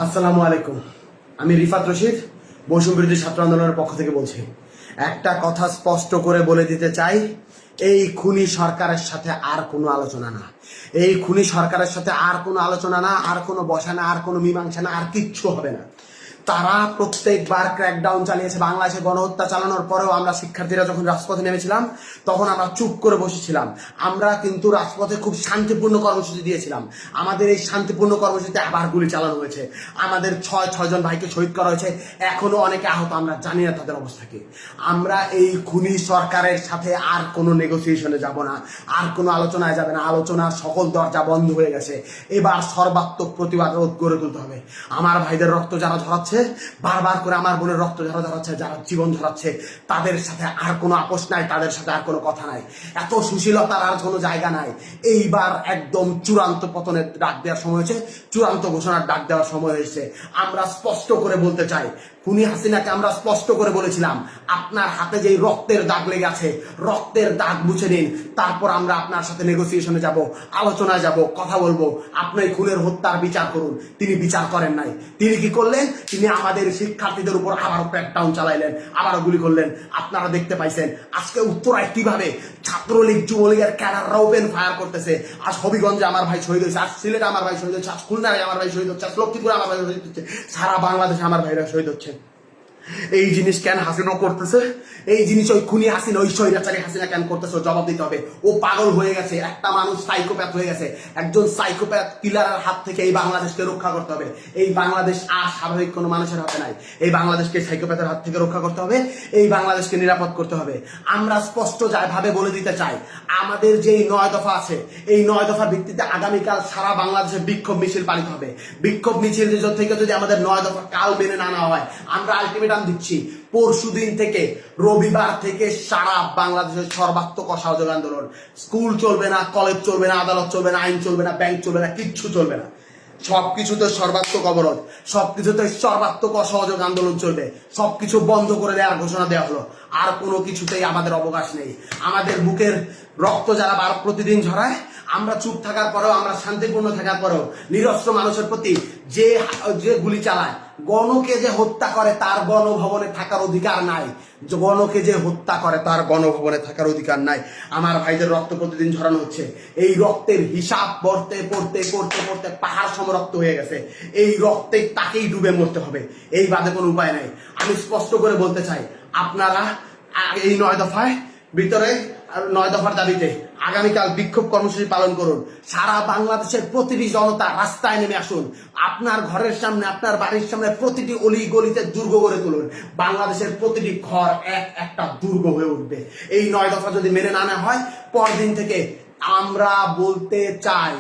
আসসালামু আলাইকুম। আমি রিফাত রশিদ বৈষম্য বিরোধী ছাত্র আন্দোলনের পক্ষ থেকে বলছি। একটা কথা স্পষ্ট করে বলে দিতে চাই, এই খুনি সরকারের সাথে আর কোনো আলোচনা না। এই খুনি সরকারের সাথে আর কোনো আলোচনা না, আর কোনো বসা না, আর কোনো মীমাংসা না, আর কিচ্ছু হবে না। তারা প্রত্যেকবার ক্র্যাকডাউন চালিয়েছে। বাংলাদেশে গণহত্যা চালানোর পরেও আমরা শিক্ষার্থীরা যখন রাজপথে নেমেছিলাম তখন আমরা চুপ করে বসেছিলাম। আমরা কিন্তু রাজপথে খুব শান্তিপূর্ণ কর্মসূচি দিয়েছিলাম। আমাদের এই শান্তিপূর্ণ কর্মসূচিতে আবার গুলি চালানো হয়েছে। আমাদের ছয়জন ভাইকে শহীদ করা হয়েছে। এখনো অনেকে আহত, আমরা জানি না তাদের অবস্থা কি। আমরা এই খুনি সরকারের সাথে আর কোনো নেগোসিয়েশনে যাব না, আর কোনো আলোচনায় যাবে না। আলোচনার সকল দরজা বন্ধ হয়ে গেছে। এবার সর্বাত্মক প্রতিবাদ রোধ গড়ে তুলতে হবে। আমার ভাইদের রক্ত যারা ঝরাচ্ছে, বারবার করে আমার বোনের রক্ত যারা ঝরাচ্ছে, যারা জীবন ঝরাচ্ছে, তাদের সাথে আর কোনো আপোষ নাই, তাদের সাথে আর কোনো কথা নাই। এত সুশীলতার আর কোনো জায়গা নাই। এইবার একদম চূড়ান্ত পতনের ডাক দেওয়ার সময় হয়েছে, চূড়ান্ত ঘোষণার ডাক দেওয়ার সময় হয়েছে। আমরা স্পষ্ট করে বলতে চাই, খুনি হাসিনাকে আমরা স্পষ্ট করে বলেছিলাম, আপনার হাতে যেই রক্তের দাগ লেগে আছে, রক্তের দাগ মুছে নিন, তারপর আমরা আপনার সাথে নেগোসিয়েশনে যাব, আলোচনায় যাব, কথা বলবো। আপনি খুনের হত্যার বিচার করুন। তিনি বিচার করেন নাই। তিনি কি করলেন? তিনি আমাদের শিক্ষার্থীদের উপর আবারও ক্র্যাকডাউন চালাইলেন, আবারও গুলি করলেন। আপনারা দেখতে পাইছেন আজকে উত্তরায় কিভাবে ছাত্রলীগ যুবলীগের ক্যাডাররা ওপেন ফায়ার করতেছে। আজ হবিগঞ্জে আমার ভাই শহীদ হয়েছে, আজ সিলেটে আমার ভাই শহীদ হচ্ছে, আজ খুলনায় আমার ভাই শহীদ হচ্ছে, আজ লক্ষ্মীপুরে আমার ভাই শহীদ হচ্ছে, সারা বাংলাদেশে আমার ভাইরা শহীদ হচ্ছে। এই জিনিস কেন হাসিনা করতেছে? এই জিনিস ওই খুনি হাসিনা, ওই স্বৈরাচারী হাসিনা কেন করতেছে? জবাব দিতে হবে। ও পাগল হয়ে গেছে, একটা মানুষ সাইকোপ্যাথ হয়ে গেছে। একজন সাইকোপ্যাথ কিলারের হাত থেকে এই বাংলাদেশকে রক্ষা করতে হবে। এই বাংলাদেশ আর স্বাভাবিক কোনো মানুষের হাতে নাই। এই বাংলাদেশকে সাইকোপ্যাথের হাত থেকে রক্ষা করতে হবে। এই বাংলাদেশকে নিরাপদ করতে হবে। আমরা স্পষ্ট ভাবে বলে দিতে চাই, আমাদের যে 9 দফা আছে, এই 9 দফার ভিত্তিতে আগামীকাল সারা বাংলাদেশে বিক্ষোভ মিছিল পালিত হবে। বিক্ষোভ মিছিল থেকে যদি আমাদের 9 দফা কাল মেনে না নেওয়া হয়, আমরা আলটিমেটাম দিচ্ছি, পরশুদিন থেকে, রবিবার থেকে সারা বাংলাদেশের সর্বাত্মক অসহযোগ আন্দোলন। স্কুল চলবে না, কলেজ চলবে না, আদালত চলবে না, আইন চলবে না, ব্যাংক চলবে না, কিচ্ছু চলবে না। সবকিছুতে সর্বাত্মক অবরোধ, সবকিছুতে সর্বাত্মক অসহযোগ আন্দোলন চলবে। সবকিছু বন্ধ করে দেওয়ার ঘোষণা দেওয়া হলো। আর কোনো কিছুতেই আমাদের অবকাশ নেই। আমাদের বুকের রক্ত যারা প্রতিদিন ঝরায়, আমরা চুপ থাকার পরেও, আমরা শান্তিপূর্ণ থাকার পরেও নিরস্ত্র মানুষের প্রতি যে গুলি চালায়, গণকে যে হত্যা করে তার গণভবনে থাকার অধিকার নাই। গণকে যে হত্যা করে তার গণভবনে থাকার অধিকার নাই। আমার ভাইদের রক্ত প্রতিদিন ঝরানো হচ্ছে। এই রক্তের হিসাব পড়তে পড়তে পড়তে পড়তে পাহাড় সম রক্ত হয়ে গেছে। এই রক্তে তাকেই ডুবে মরতে হবে। এই বাদে কোনো উপায় নাই। আমি স্পষ্ট করে বলতে চাই, আপনারা এই 9 দফায় ভিতরে, 9 দফার দাবিতে আগামীকাল বিক্ষোভ কর্মসূচি পালন করুন। সারা বাংলাদেশের প্রতিটি জনতা রাস্তায় নেমে আসুন। আপনার ঘরের সামনে, আপনার বাড়ির সামনে প্রতিটি অলি গলিতে দুর্গ গড়ে তুলুন। বাংলাদেশের প্রতিটি ঘর একটা দুর্গ হয়ে উঠবে। এই 9 দফা যদি মেনে না নেওয়া হয়, পরদিন থেকে আমরা বলতে চাই,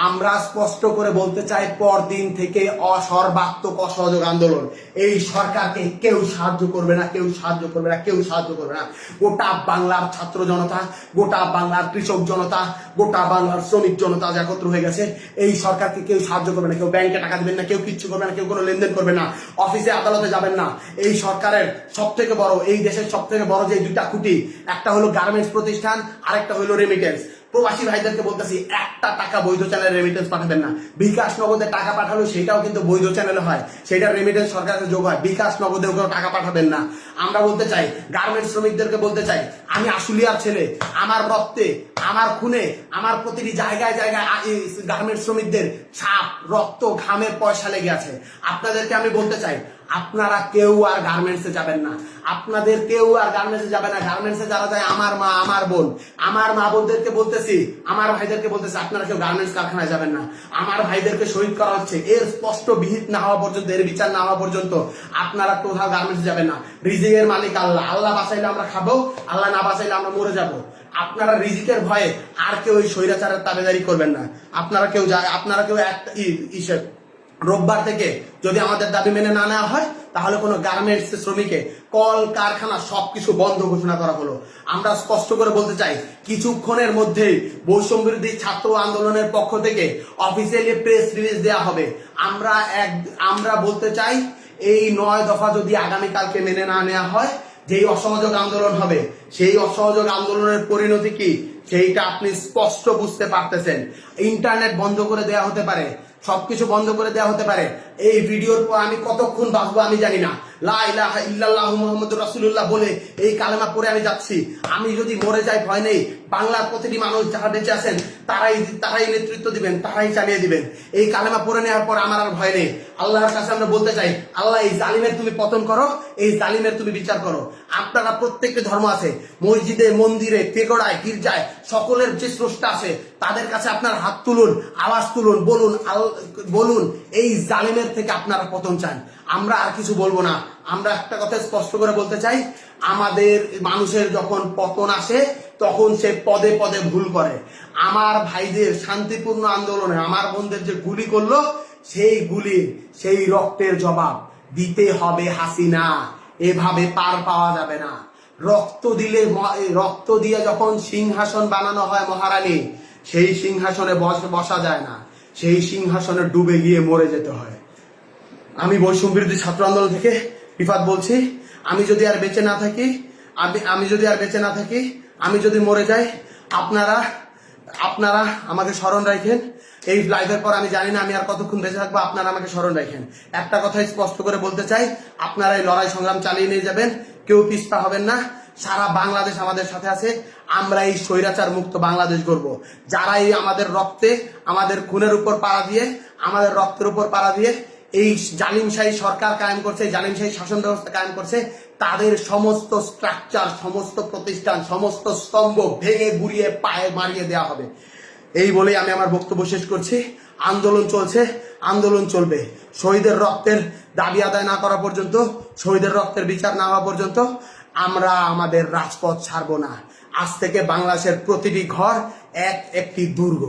আমরা স্পষ্ট করে বলতে চাই, পরদিন থেকে সর্বাত্মক অসহযোগ আন্দোলন। এই সরকারকে কেউ সাহায্য করবে না, কেউ সাহায্য করবে না, কেউ সাহায্য করবে না। গোটা বাংলার ছাত্র জনতা, গোটা বাংলার কৃষক জনতা, গোটা বাংলার শ্রমিক জনতা একত্র হয়ে গেছে। এই সরকারকে কেউ সাহায্য করবে না। কেউ ব্যাংকে টাকা দিবেন না, কেউ কিচ্ছু করবে না, কেউ কোনো লেনদেন করবে না, অফিসে আদালতে যাবেন না। এই সরকারের সব থেকে বড়, এই দেশের সব থেকে বড় যে 2টা খুঁটি, একটা হলো গার্মেন্টস প্রতিষ্ঠান, আরেকটা হলো রেমিটেন্স। প্রবাসী ভাইদেরকে বলতেছি, একটা টাকা বৈধ চ্যানেলে রেমিটেন্স পাঠাবেন না। বিকাশ নগদে টাকা পাঠালো, সেটাও কিন্তু বৈধ চ্যানেলে হয়, সেটা রেমিটেন্স সরকারের যোগ হয়। বিকাশ নগদেও কেউ টাকা পাঠাবেন না। আমরা বলতে চাই, গার্মেন্টস শ্রমিকদেরকে বলতে চাই, আমি আশুলিয়ার ছেলে, আমার রক্তে, আমার খুনে, আমার প্রতিটি জায়গায় জায়গায় গার্মেন্টস শ্রমিকদের ছাপ, রক্ত, ঘামের পয়সা লেগে আছে। আপনাদেরকে আমি বলতে চাই, আপনারা কেউ আর গার্মেন্টসে যাবেন না। আপনাদের কেউ আর গার্মেন্টসে যাবে না। গার্মেন্টসে যারা যায়, আমার মা, আমার বোন, আমার মা বোনদেরকে বলতেছি, আমার ভাইদেরকে বলতেছি, আপনারা কেউ গার্মেন্টস কারখানায় যাবেন না। আমার ভাইদেরকে শহীদ করা হচ্ছে, এর স্পষ্ট বিহিত না হওয়া পর্যন্ত, এর বিচার না হওয়া পর্যন্ত আপনারা কোথাও গার্মেন্টসে যাবেন না। রিজিকের মালিক আল্লাহ। আল্লাহ বাঁচাইলে আমরা খাবো, আল্লাহ না বাঁচাইলে আমরা মরে যাবো। আপনারা রিজিকের ভয়ে আর কেউ ওই স্বৈরাচারের তাবেদারি করবেন না। আপনারা কেউ একটা রোববার থেকে যদি আমাদের দাবি মেনে না নেওয়া হয়, তাহলে কোনো গার্মেন্টস শ্রমিকে, কল কারখানা সবকিছু বন্ধ ঘোষণা করা হলো। আমরা স্পষ্ট করে বলতে চাই, কিছুক্ষণের মধ্যেই বৈষম্য বিরোধী ছাত্র আন্দোলনের পক্ষ থেকে অফিসিয়ালি প্রেস রিলিজ দেওয়া হবে। আমরা বলতে চাই, এই 9 দফা যদি আগামীকালকে মেনে না নেওয়া হয়, যেই অসহযোগ আন্দোলন হবে, সেই অসহযোগ আন্দোলনের পরিণতি কি সেইটা আপনি স্পষ্ট বুঝতে পারতেছেন। ইন্টারনেট বন্ধ করে দেওয়া হতে পারে, সবকিছু বন্ধ করে দেওয়া হতে পারে, এই ভিডিওর পর আমি কতক্ষণ বাঁচবো আমি জানি না। লা ইলাহা ইল্লাল্লাহু মুহাম্মাদুর রাসূলুল্লাহ বলে এই কালেমা পড়ে আমি যাচ্ছি। আমি যদি মরে যাই ভয় নেই, বাংলার প্রতিটি মানুষ যারা বেঁচে আছেন তারাই নেতৃত্ব দিবেন, তারাই চালিয়ে দিবেন। এই কালেমা পড়ে নেওয়ার পর আমার আর ভয় নেই। আল্লাহর কাছে আমরা বলতে চাই, আল্লাহ এই জালিমের তুমি পতন করো, এই জালিমের তুমি বিচার করো। আপনারা প্রত্যেকটি ধর্ম আছে, মসজিদে, মন্দিরে, পেগোড়ায়, গির্জায়, সকলের যে স্রষ্টা আছে তাদের কাছে আপনার হাত তুলুন, আওয়াজ তুলুন, বলুন এই জালিমের থেকে আপনারা পতন চান। আমরা আর কিছু বলবো না। আমরা একটা কথা স্পষ্ট করে বলতে চাই, আমাদের মানুষের যখন পতন আসে তখন সে পদে পদে ভুল করে। আমার ভাইদের শান্তিপূর্ণ আন্দোলনে আমার বোনদের যে গুলি করলো, সেই গুলি, সেই রক্তের জবাব দিতে হবে হাসিনা। এভাবে পার পাওয়া যাবে না। রক্ত দিয়ে যখন সিংহাসন বানানো হয় মহারানী, সেই সিংহাসনে বসা যায় না, সেই সিংহাসনে ডুবে গিয়ে মরে যেতে হয়। আমি বৈষম্য বিরোধী ছাত্র আন্দোলন থেকে রিফাত বলছি, আমি যদি আর বেঁচে না থাকি, আমি যদি মরে যাই, আপনারা আমাকে স্মরণ রাখেন। এই লাইভের পর আমি জানি না আমি আর কতক্ষণ বেঁচে থাকবো, আপনারা আমাকে স্মরণ রাখেন। একটা কথাই স্পষ্ট করে বলতে চাই, আপনারা এই লড়াই সংগ্রাম চালিয়ে নিয়ে যাবেন, কেউ পিছপা হবেন না। সারা বাংলাদেশ আমাদের সাথে আছে। আমরা এই স্বৈরাচার মুক্ত বাংলাদেশ গড়ব। যারা এই আমাদের রক্তে, আমাদের খুনের উপর পাড়া দিয়ে, আমাদের রক্তের উপর পাড়া দিয়ে এই জালিমশাহী সরকার কায়েম করছে, জালিমশাহী শাসন ব্যবস্থা কায়েম করছে, তাদের সমস্ত স্ট্রাকচার, সমস্ত প্রতিষ্ঠান, সমস্ত স্তম্ভ ভেঙে গুড়িয়ে পায়ে মারিয়ে দেওয়া হবে। এই বলেই আমি আমার বক্তব্য শেষ করছি। আন্দোলন চলছে, আন্দোলন চলবে। শহীদের রক্তের দাবি আদায় না করা পর্যন্ত, শহীদের রক্তের বিচার না হওয়া পর্যন্ত আমরা আমাদের রাজপথ ছাড়বো না। আজ থেকে বাংলাদেশের প্রতিটি ঘর একটি দুর্গ।